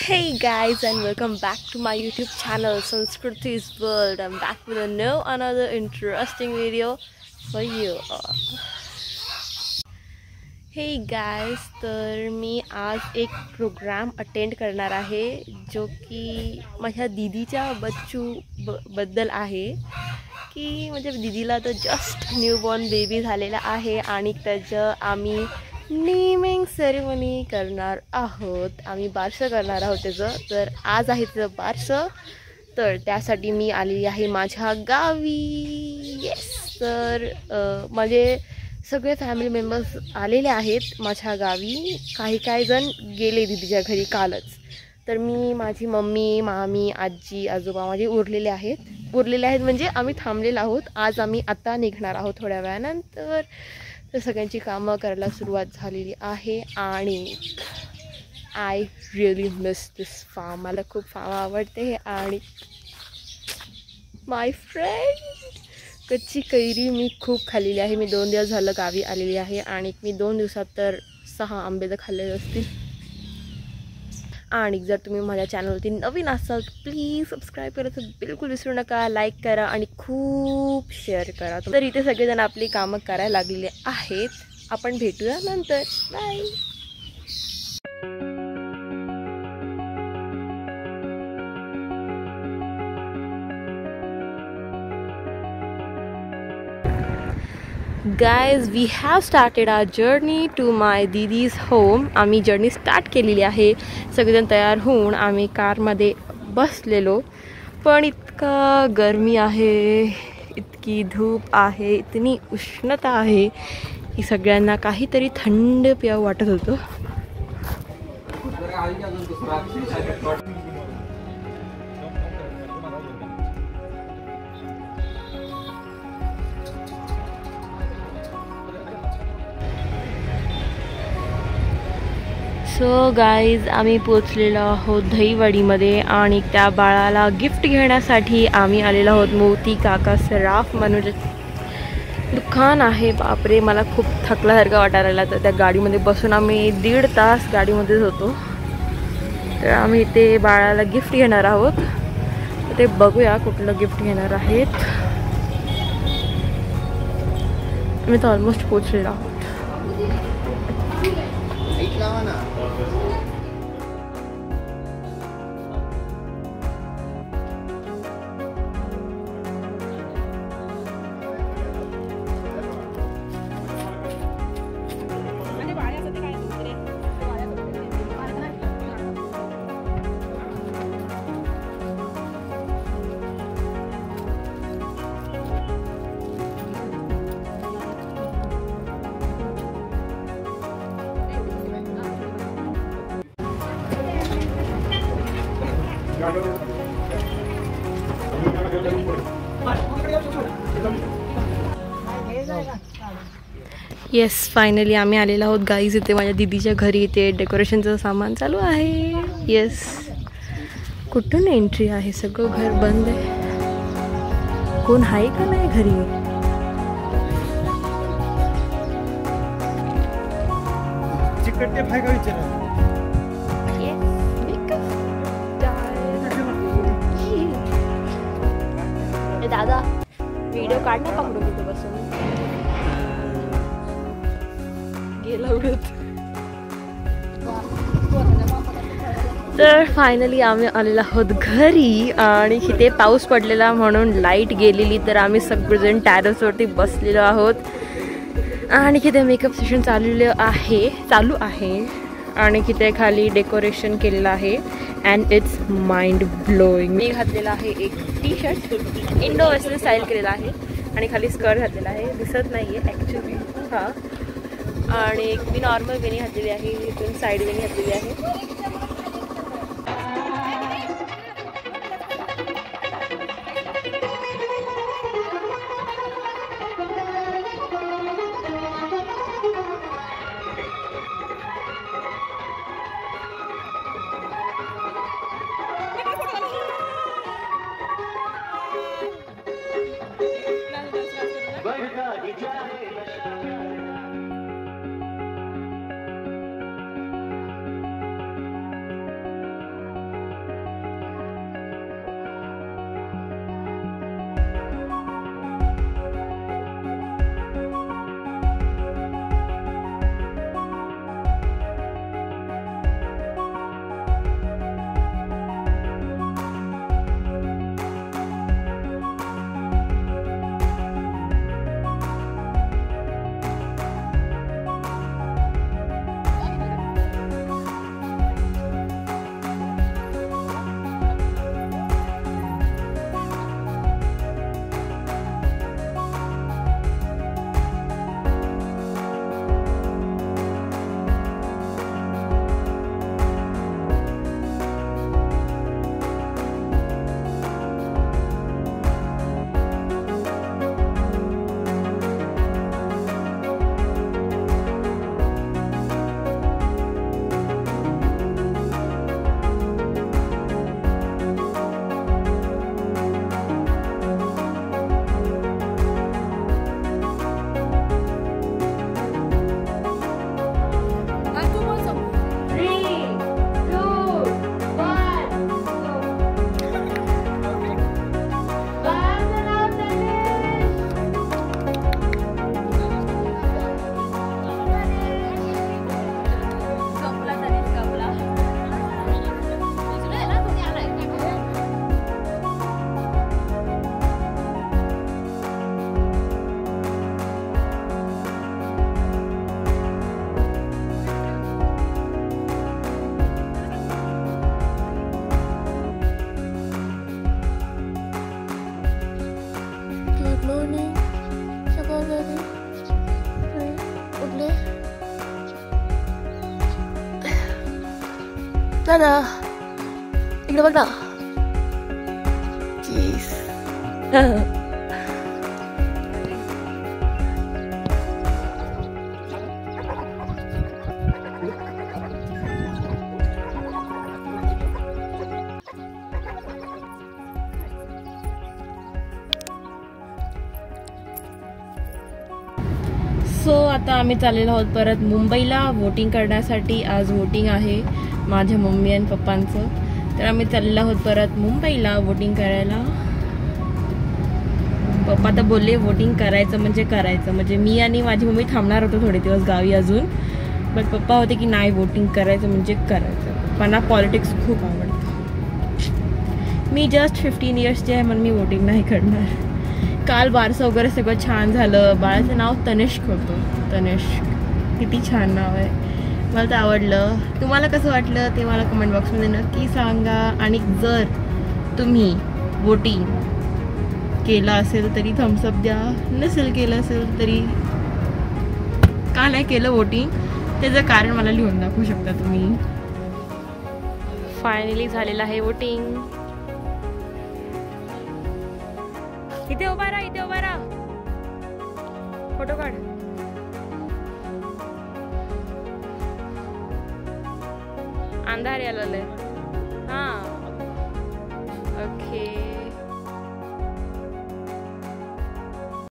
Hey guys, and welcome back to my YouTube channel Sanskriti's World. I'm back with another interesting video for you all. Hey guys, तर मी आज एक programme attend करणार आहे जो की माझ्या दीदीच्या बद्दल आहे की माझ्या दीदीला तर जस्ट न्यूबॉर्न बेबी झालेला आहे आणि त्याचं आम्ही नेमिंग सेरेमनी करणार आहोत. आम्ही बारसं करणार आहोत त्याचं. तर आज आहे त्याचं बारसं, तर त्यासाठी मी आलेली आहे माझ्या गावी. येस, तर माझे सगळे फॅमिली मेंबर्स आलेले आहेत माझ्या गावी. काही जण गेले दीदीच्या घरी कालच. तर मी, माझी मम्मी, मामी, आजी, आजोबा माझे उरलेले आहेत म्हणजे आम्ही थांबलेलो आहोत. आज आम्ही आता निघणार आहोत थोड्या वेळानंतर. तर सगळ्यांची कामं करायला सुरुवात झालेली आहे आणि I really miss this farm. मला खूप फार्म आवडते. आणि माय फ्रेंड, कच्ची कैरी मी खूप खाल्लेली आहे. मी 2 दिवस झालं गावी आलेली आहे आणि मी 2 दिवसात तर 6 आंबे तर खाल्लेले असतील. आणि जर तुम्ही माझ्या चॅनलवरती नवीन असाल तर प्लीज सबस्क्राईब करायचं बिलकुल विसरू नका. लाईक करा आणि खूप शेअर करा. तर इथे सगळेजण आपली कामं करायला लागलेले आहेत. आपण भेटूया नंतर. Bye. Guys, we have started our journey to my दीदी's home. आम्ही जर्नी स्टार्ट केलेली आहे. सगळेजण तयार होऊन आम्ही कारमध्ये बसलेलो. पण इतका गरमी आहे, इतकी धूप आहे, इतनी उष्णता आहे की सगळ्यांना काहीतरी थंड प्यावं वाटत होतं. सो गाईज, आम्ही पोचलेलो आहोत दहीवडीमध्ये आणि त्या बाळाला गिफ्ट घेण्यासाठी आम्ही आलेलो आहोत. मोती काका सराफ म्हणून दुकान आहे. बापरे, मला खूप थकल्यासारखं वाटायला लागलं. तर त्या गाडीमध्ये बसून आम्ही 1.5 तास गाडीमध्येच होतो. तर आम्ही ते बाळाला गिफ्ट घेणार आहोत. तर ते बघूया कुठलं गिफ्ट घेणार आहेत. मी तर ऑलमोस्ट पोचलेलो आहोत. येस, फायनली आम्ही आलेलो आहोत गाईज. इथे माझ्या दीदीच्या घरी इथे डेकोरेशनचं सामान चालू आहे. येस, कुठून एंट्री आहे? सगळं घर बंद आहे. कोण आहे का नाही घरी? दादा, व्हिडिओ काढ ना पकडून तिथे बसून. गेला उडत. तर फायनली आम्ही आलेलो आहोत घरी आणि इथे पाऊस पडलेला म्हणून लाईट गेलेली. तर आम्ही सगळेजण टेरेसवरती बसलेलो आहोत आणि इथे मेकअप सेशन चालू आहे आणि इथे खाली डेकोरेशन केलेलं आहे. And it's mind blowing. मी घातलेला आहे एक टी-शर्ट, इंडो वेस्टर्न स्टाईल केलेला आहे आणि खाली स्कर्ट घातलेला आहे. दिसत नाही आहे ॲक्च्युली. हां, आणि एक मी नॉर्मल वेणी घातलेली आहे. इथून साईड वेणी घातलेली आहे. दादा इकडे बघ ना. चीज. सो आता आम्ही चाललेलो आहोत परत मुंबईला वोटिंग करण्यासाठी. आज वोटिंग आहे माझ्या मम्मी आणि पप्पांचं. तर आम्ही चाललेलो आहोत परत मुंबईला वोटिंग करायला. पप्पा तर बोलले वोटिंग करायचं म्हणजे मी आणि माझी मम्मी थांबणार होतो थोडे दिवस गावी अजून. बट पप्पा होते की नाही वोटिंग करायचं म्हणजे करायचं. पप्पांना पॉलिटिक्स खूप आवडतं. मी जस्ट 15 इयर्सची आहे म्हणून मी वोटिंग नाही करणार. काल बारसं वगैरे सगळं छान झालं. बाळाचं नाव तनिष्क होतं. तनिष्क किती छान नाव आहे. मला तर आवडलं. तुम्हाला कसं वाटलं ते मला कमेंट बॉक्समध्ये नक्की सांगा. आणि जर तुम्ही वोटिंग केलं असेल तरी थम्सअप द्या. नसेल केलं असेल तरी का नाही केलं वोटिंग त्याचं कारण मला लिहून दाखवू शकता तुम्ही. फायनली झालेलं आहे वोटिंग. इथे उभा राहा फोटो काढ. अंधार यायला. हां ओके.